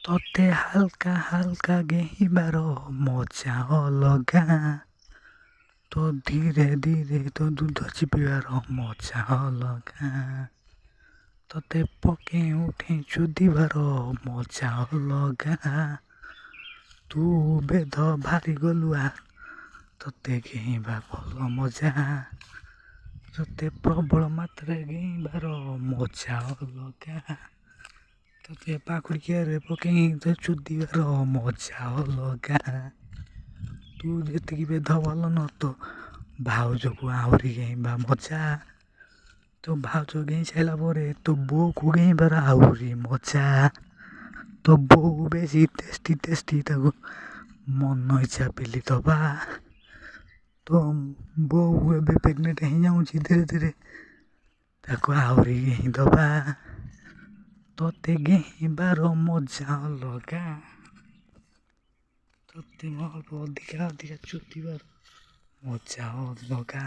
ତତେ ହାଲକା ହାଲକା ଗେହିବାର ମଜା ଅଲଗା। ତ ଧୀରେ ଧୀରେ ତୋ ଦୁଧ ଚିପିବାର ମଜା ଅଲଗା। ତତେ ପକେଇ ଉଠେଇ ଚୁଦିବାର ମଜା ଅଲଗା। ତୁ ବେଦ ଭାରି ଗଲୁଆ ତତେ ଗେହିବା ଭଲ ମଜା। ତତେ ପ୍ରବଳ ମାତ୍ରାରେ ଗେହିବାର ମଜା ଅଲଗା। ତତେ ପାଖୁଡିକିଆରେ ପକେଇ ତୋ ଚୁଦିବାର ମଜା ଅଲଗା। ତୁ ଯେତିକି ବେଧ ଭଲ ନ ତୋ ଭାଉଜକୁ ଆହୁରି ଗେହିବା ମଜା। ତୋ ଭାଉଜ ଗେହି ସାଇଲା ପରେ ତୋ ବୋଉକୁ ଗେହିବାର ଆହୁରି ମଜା। ତୋ ବୋଉ ବେଶୀ ଟେଷ୍ଟି ଟେଷ୍ଟି ତାକୁ ମନ ଇଚ୍ଛା ପେଲି ଦବା। ତୋ ବୋଉ ଏବେ ପ୍ରେଗନେଣ୍ଟ ହେଇଯାଉଛି ଧୀରେ ଧୀରେ ତାକୁ ଆହୁରି ଗେହି ଦବା। ତତେ ଗେହିବାର ମଜା ଅଲଗା। ତତେ ଅଧିକା ଅଧିକା ଚୁଦିବାର ମଜା ଅଲଗା।